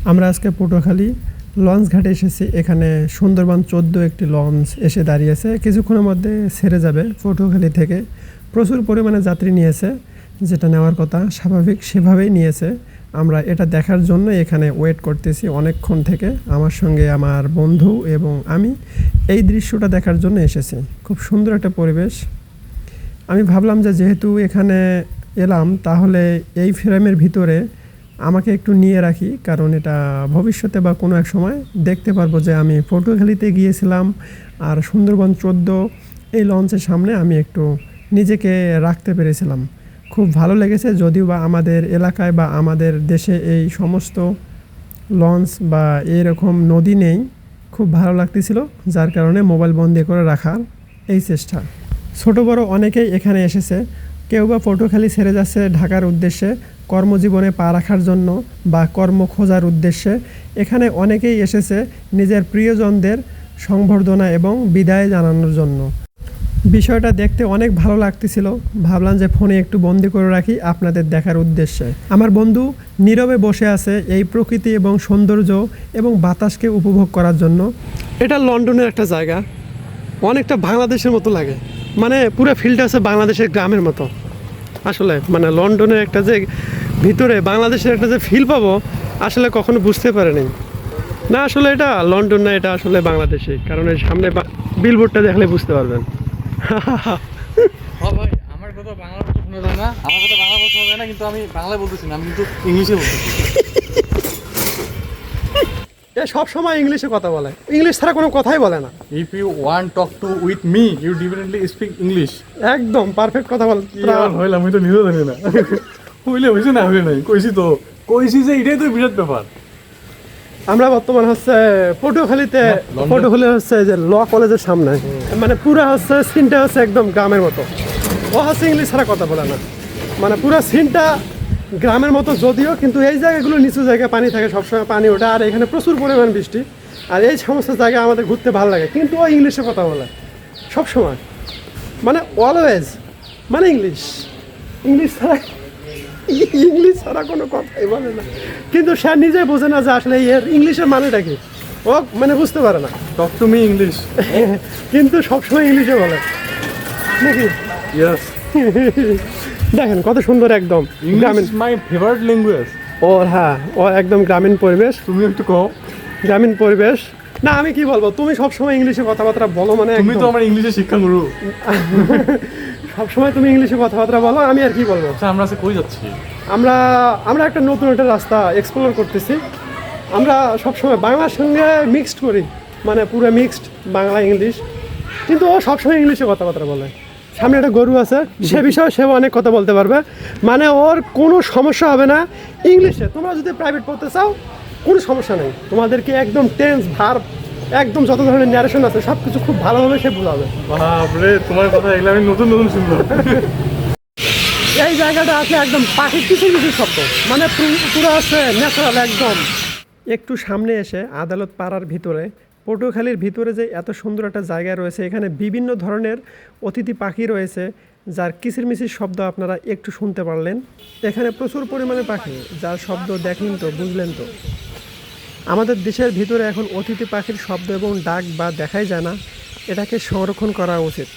আমরা আজকে পটুয়াখালী লঞ্চ ঘাটে এসেছি। এখানে সুন্দরবন 14 একটি লঞ্চ এসে দাঁড়িয়েছে, কিছুক্ষণের মধ্যে ছেড়ে যাবে। পটুয়াখালী থেকে প্রচুর পরিমাণে যাত্রী নিয়েছে, যেটা নেওয়ার কথা স্বাভাবিক সেভাবেই নিয়েছে। আমরা এটা দেখার জন্য এখানে ওয়েট করতেছি অনেকক্ষণ থেকে। আমার সঙ্গে আমার বন্ধু এবং আমি এই দৃশ্যটা দেখার জন্য এসেছি। খুব সুন্দর একটা পরিবেশ। আমি ভাবলাম যে যেহেতু এখানে এলাম, তাহলে এই ফ্রেমের ভিতরে আমাকে একটু নিয়ে রাখি, কারণ এটা ভবিষ্যতে বা কোনো এক সময় দেখতে পারবো যে আমি পটুয়াখালীতে গিয়েছিলাম আর সুন্দরবন 14 এই লঞ্চের সামনে আমি একটু নিজেকে রাখতে পেরেছিলাম। খুব ভালো লেগেছে, যদিও বা আমাদের এলাকায় বা আমাদের দেশে এই সমস্ত লঞ্চ বা এরকম নদী নেই। খুব ভালো লাগতেছিল, যার কারণে মোবাইল বন্দি করে রাখার এই চেষ্টা। ছোট বড় অনেকেই এখানে এসেছে। কেউ বা পটুয়াখালী ছেড়ে যাচ্ছে ঢাকার উদ্দেশ্যে কর্মজীবনে পা রাখার জন্য বা কর্ম খোঁজার উদ্দেশ্যে। এখানে অনেকেই এসেছে নিজের প্রিয়জনদের সংবর্ধনা এবং বিদায় জানানোর জন্য। বিষয়টা দেখতে অনেক ভালো লাগতেছিল। ভাবলাম যে ফোনে একটু বন্দি করে রাখি আপনাদের দেখার উদ্দেশ্যে। আমার বন্ধু নীরবে বসে আছে এই প্রকৃতি এবং সৌন্দর্য এবং বাতাসকে উপভোগ করার জন্য। এটা লন্ডনের একটা জায়গা, অনেকটা বাংলাদেশের মতো লাগে, মানে পুরো ফিল্ডটা আছে বাংলাদেশের গ্রামের মতো। আসলে মানে লন্ডনের একটা যে ভিতরে বাংলাদেশের একটা যে ফিল পাবো, আসলে কখনো বুঝতে পারিনি। না আসলে এটা লন্ডন না, এটা আসলে বাংলাদেশে, কারণ এর সামনে বিলবোর্ডটা দেখলে বুঝতে পারবেন। ভাই আমার কথা বাংলা বলতে শোনা যায় না, আমার কথা বাংলা বলতে শোনা যায় না, কিন্তু আমি বাংলায় বলতেছি না, আমি কিন্তু ইংলিশে বলতেছি। এ সব সময় ইংলিশে কথা বলে, ইংলিশ ছাড়া কোনো কথাই বলে না। If you want talk to with me you definitely speak English. একদম পারফেক্ট কথা বলে। হইলাম আমি তো নিজেও জানি না, হইলে হয়েছে না হইলে নাই, কইছি যে এটাই তো বিরাট ব্যাপার। আমরা বর্তমান হচ্ছে পটুয়াখালীতে, পটুয়াখালী হচ্ছে যে ল কলেজের সামনে, মানে পুরা হচ্ছে সিনটা হচ্ছে একদম গ্রামের মতো। ও হচ্ছে ইংলিশ ছাড়া কথা বলে না, মানে পুরো সিনটা গ্রামের মতো যদিও, কিন্তু এই জায়গাগুলো নিচু জায়গায় পানি থাকে, সবসময় পানি ওঠে, আর এখানে প্রচুর পরিমাণ বৃষ্টি। আর এই সমস্ত জায়গায় আমাদের ঘুরতে ভালো লাগে, কিন্তু ও ইংলিশে কথা বলে সবসময়, মানে অলওয়েজ, মানে ইংলিশ ছাড়া কোনো কথাই বলে না। কিন্তু সে নিজে বোঝে না যে আসলে এর ইংলিশের মানেটা কি, ও মানে বুঝতে পারে না। টক টু মি ইংলিশ, কিন্তু সবসময় ইংলিশে বলে নাকি? ইয়েস। দেখেন কত সুন্দর, একদম ইংলিশ মাই ফেভারিট ল্যাঙ্গুয়েজ। ও হ্যাঁ, ও একদম গ্রামীণ পরিবেশ। তুমি একটু কও। গ্রামীণ পরিবেশ না, আমি কি বলবো, তুমি সবসময় ইংলিশে কথাবার্তা বলো, মানে তুমি তো আমার ইংলিশে শিক্ষা গুরু। সবসময় তুমি ইংলিশে কথাবার্তা বলো, আমি আর কি বলবো। আচ্ছা আমরা কই যাচ্ছি? আমরা একটা নতুন একটা রাস্তা এক্সপ্লোর করতেছি। আমরা সবসময় বাংলার সঙ্গে মিক্সড করি, মানে পুরো মিক্সড বাংলা ইংলিশ, কিন্তু ও সবসময় ইংলিশে কথাবার্তা বলে। সামনে একটা গরু আছে, সে বিষয়ে সেও অনেক কথা বলতে পারবে, মানে ওর কোনো সমস্যা হবে না ইংলিশে। তোমরা যদি প্রাইভেট পড়তে চাও কোনো সমস্যা নেই, তোমাদেরকে একদম টেন্স ভার্ব একদম যত ধরনের ন্যারেশন আছে সব কিছু খুব ভালোভাবে সে বোঝাবে। বাপরে, তোমার কথা এগুলো আমি নতুন শুনলাম। এই জায়গাটা আছে একদম পাখির কিছু শব্দ, মানে পুরো আছে ন্যাচারাল একদম। একটু সামনে এসে আদালত পাড়ার ভিতরে, পটুয়াখালীর ভিতরে যে এত সুন্দর একটা জায়গা রয়েছে, এখানে বিভিন্ন ধরনের অতিথি পাখি রয়েছে, যার কিচিরমিচির শব্দ আপনারা একটু শুনতে পারলেন। এখানে প্রচুর পরিমাণে পাখি, যার শব্দ দেখলেন তো, বুঝলেন তো। আমাদের দেশের ভিতরে এখন অতিথি পাখির শব্দ এবং ডাক বা দেখাই যায় না, এটাকে সংরক্ষণ করা উচিত।